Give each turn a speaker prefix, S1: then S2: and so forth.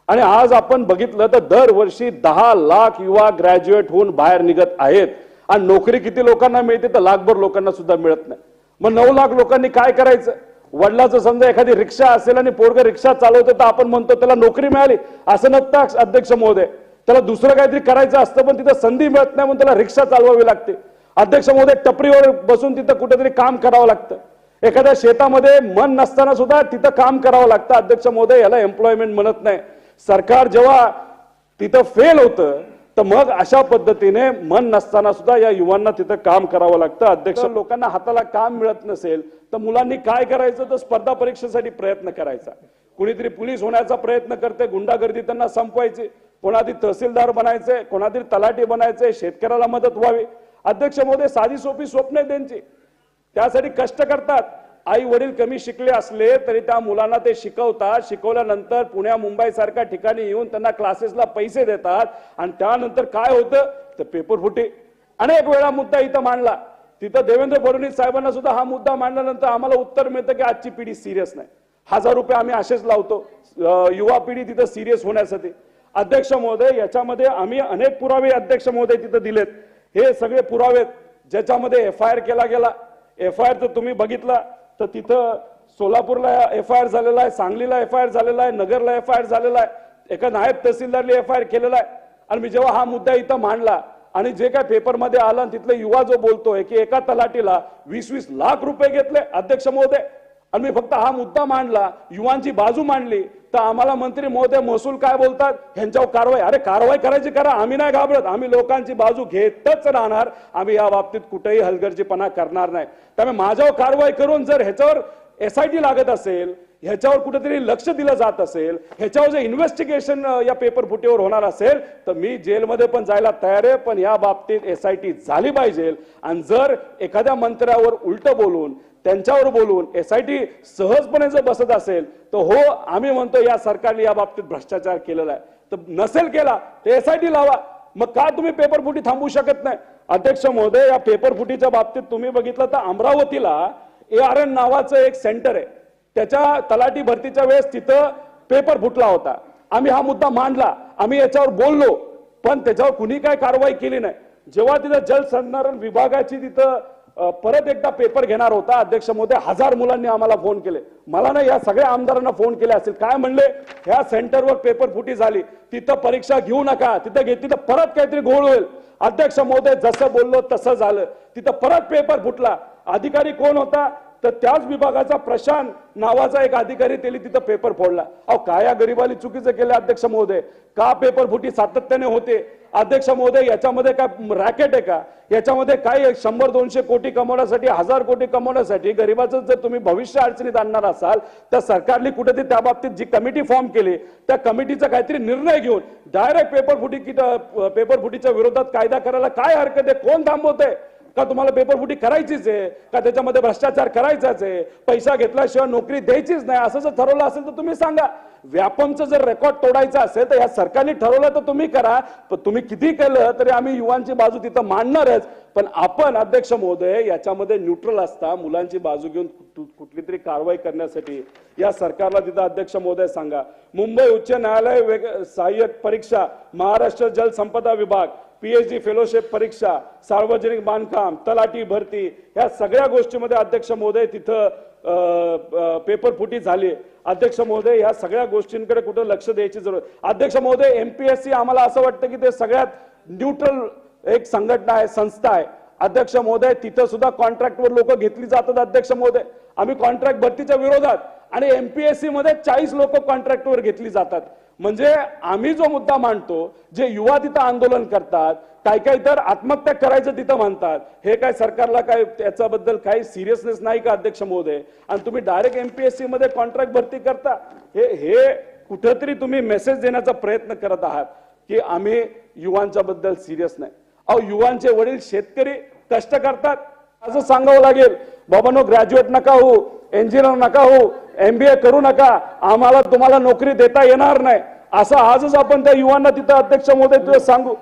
S1: आणि आज आपण बघितलं तर दरवर्षी 10 लाख युवा ग्रॅज्युएट होऊन बाहेर निघत आहेत आणि नोकरी किती लोकांना मिळते तर लाखभर लोकांना सुद्धा मिळत नाही। मग 9 लाख लोकांनी काय करायचं? वडिलाचं समजा एखादी रिक्षा असेल आणि पोरग रिक्षा चालवतो तर आपण म्हणतो त्याला नोकरी मिळाली, असं नसतं अध्यक्ष महोदय। त्याला दुसरं काहीतरी करायचं असतं पण तिथं संधी मिळत नाही म्हणून त्याला रिक्षा चालवावी लागते। अध्यक्ष महोदय, टपरीवर बसून तिथं कुठेतरी काम करावं लागतं, एखाद्या शेतामध्ये मन नसताना सुद्धा तिथं काम करावं लागतं। अध्यक्ष महोदय, याला एम्प्लॉयमेंट म्हणत नाही। सरकार जेव्हा तिथं फेल होतं तर मग अशा पद्धतीने मन नसताना सुद्धा या युवांना तिथं काम करावं लागतं। अध्यक्ष, लोकांना हाताला काम मिळत नसेल तर मुलांनी काय करायचं? तर स्पर्धा परीक्षेसाठी प्रयत्न करायचा। कुणीतरी पोलीस होण्याचा प्रयत्न करते, गुंडागर्दी त्यांना संपवायची, कोणातरी तहसीलदार बनायचे, कोणातरी तलाठी बनायचे, शेतकऱ्याला मदत व्हावी। अध्यक्ष महोदय, साधी सोपी स्वप्न आहे त्यांची, त्यासाठी कष्ट करतात। आई वडील कमी शिकले असले तरी त्या मुलांना ते शिकवतात, शिकवल्यानंतर पुण्या मुंबई सारख्या ठिकाणी येऊन त्यांना क्लासेसला पैसे देतात आणि त्यानंतर काय होतं तर पेपर फुटी। अनेक वेळा मुद्दा इथं मांडला, तिथं देवेंद्र फडणवीस साहेबांना सुद्धा हा मुद्दा मांडल्यानंतर आम्हाला उत्तर मिळतं की आजची पिढी सिरियस नाही। 1000 रुपये आम्ही असेच लावतो युवा पिढी तिथं सिरियस होण्यासाठी। अध्यक्ष महोदय, याच्यामध्ये आम्ही अनेक पुरावे अध्यक्ष महोदय तिथं दिलेत। हे सगळे पुरावे ज्याच्यामध्ये FIR केला गेला, FIR तर तुम्ही बघितला तर तिथं सोलापूरला FIR झालेला आहे, सांगलीला FIR झालेला आहे, नगरला FIR झालेला आहे, एका नायब तहसीलदारने FIR केलेला आहे। आणि मी जेव्हा हा मुद्दा इथं मांडला आणि जे काय पेपरमध्ये आलं तिथले युवा जो बोलतोय की एका तलाठीला 20-20 लाख रुपये घेतले अध्यक्ष महोदय, आणि मी फक्त हा मुद्दा मांडला, युवांची बाजू मांडली, तर आम्हाला मंत्री महोदय महसूल काय बोलतात? ह्यांच्यावर कारवाई। अरे कारवाई करायची करा, आम्ही नाही घाबरत, आम्ही लोकांची बाजू घेतच राहणार, आम्ही या बाबतीत कुठेही हलगर्जीपणा करणार नाही। त्यामुळे माझ्यावर कारवाई करून जर ह्याच्यावर SIT लागत असेल, ह्याच्यावर कुठेतरी लक्ष दिलं जात असेल, ह्याच्यावर जे इन्व्हेस्टिगेशन या पेपर फुटीवर होणार असेल तर मी जेलमध्ये पण जायला तयार आहे, पण या बाबतीत SIT झाली पाहिजे। आणि जर एखाद्या मंत्र्यावर उलट बोलून त्यांच्यावर बोलून SIT सहजपणे जर बसत असेल तर हो, आम्ही म्हणतो या सरकारने या बाबतीत भ्रष्टाचार केलेला आहे, तर नसेल केला तर SIT लावा। मग का तुम्ही पेपर फुटी थांबवू शकत नाही? अध्यक्ष महोदय, या पेपर फुटीच्या बाबतीत तुम्ही बघितलं तर अमरावतीला ARN नावाचं एक सेंटर आहे, त्याच्या तलाठी भरतीच्या वेळेस तिथं पेपर फुटला होता। आम्ही हा मुद्दा मांडला, आम्ही याच्यावर बोललो, पण त्याच्यावर कुणी काय कारवाई केली नाही। जेव्हा तिथं जलसंधारण विभागाची तिथं परत एकदा पेपर घेणार होता अध्यक्ष महोदय, 1000 मुलांनी आम्हाला फोन केले, मला नाही या सगळ्या आमदारांना फोन केले असेल। काय म्हणले? ह्या सेंटरवर पेपर फुटी झाली, तिथं परीक्षा घेऊ नका, तिथं परत काहीतरी घोळ होईल। अध्यक्ष महोदय, जसं बोललो तसं झालं, तिथं परत पेपर फुटला। अधिकारी कोण होता? तर त्याच विभागाचा प्रशांत नावाचा एक अधिकारी त्यांनी तिथं पेपर फोडला। अहो, काय या गरीबाली चुकीचं केलं अध्यक्ष महोदय? का पेपर फुटी सातत्याने होते? अध्यक्ष महोदय, याच्यामध्ये काय रॅकेट आहे का? याच्यामध्ये काय 100-200 कोटी कमवण्यासाठी, 1000 कोटी कमवण्यासाठी गरीबाचं जर तुम्ही भविष्य अडचणीत आणणार असाल तर सरकारने कुठेतरी त्या बाबतीत जी कमिटी फॉर्म केली त्या कमिटीचा काहीतरी निर्णय घेऊन डायरेक्ट पेपर फुटीच्या विरोधात कायदा करायला काय हरकत आहे? कोण थांबवतंय? का तुम्हाला पेपर फुटी करायचीच आहे का? त्याच्यामध्ये भ्रष्टाचार करायचाच आहे? पैसा घेतल्याशिवाय नोकरी द्यायचीच नाही असं जर ठरवलं असेल तर तुम्ही सांगा। व्यापमचं जर रेकॉर्ड तोडायचं असेल तर या सरकारने ठरवलं तर तुम्ही करा, पण तुम्ही किती केलं तरी आम्ही युवांची बाजू तिथं मांडणारच। पण आपण अध्यक्ष महोदय याच्यामध्ये न्यूट्रल असता, मुलांची बाजू घेऊन कुठली तरी कारवाई करण्यासाठी या सरकारला तिथं अध्यक्ष महोदय सांगा। मुंबई उच्च न्यायालय सहाय्यक परीक्षा, महाराष्ट्र जलसंपदा विभाग, PhD फेलोशिप परीक्षा, सार्वजनिक बांधकाम, तलाठी भरती, या सगळ्या गोष्टींमध्ये अध्यक्ष महोदय तिथं पेपर फुटी झाली। अध्यक्ष महोदय, या सगळ्या गोष्टींकडे कुठं लक्ष द्यायची जरूर। अध्यक्ष महोदय, MPSC आम्हाला असं वाटतं की ते सगळ्यात न्यूट्रल एक संघटना आहे, संस्था आहे। अध्यक्ष महोदय, तिथं सुद्धा कॉन्ट्रॅक्टवर लोक घेतली जातात। अध्यक्ष महोदय, आम्ही कॉन्ट्रॅक्ट भरतीच्या विरोधात, आणि MPSC मध्ये 40 लोक कॉन्ट्रॅक्टवर घेतली जातात। म्हणजे आम्ही जो मुद्दा मांडतो, जे युवा तिथं आंदोलन करतात, काही तर आत्महत्या करायचं तिथं म्हणतात, हे काय सरकारला काय त्याच्याबद्दल काही सिरियसनेस नाही का अध्यक्ष महोदय? आणि तुम्ही डायरेक्ट MPSC मध्ये कॉन्ट्रॅक्ट भरती करता, हे कुठेतरी तुम्ही मेसेज देण्याचा प्रयत्न करत आहात की आम्ही युवांच्या बद्दल सिरियस नाही। अहो, युवांचे वडील शेतकरी कष्ट करतात, असं सांगावं लागेल? बाबांनो, ग्रॅज्युएट नका हो, इंजिनियर नका हो, MBA करू नका, आम्हाला तुम्हाला नोकरी देता येणार नाही, असं आजच आपण त्या युवांना तिथं अध्यक्ष महोदय सांगू।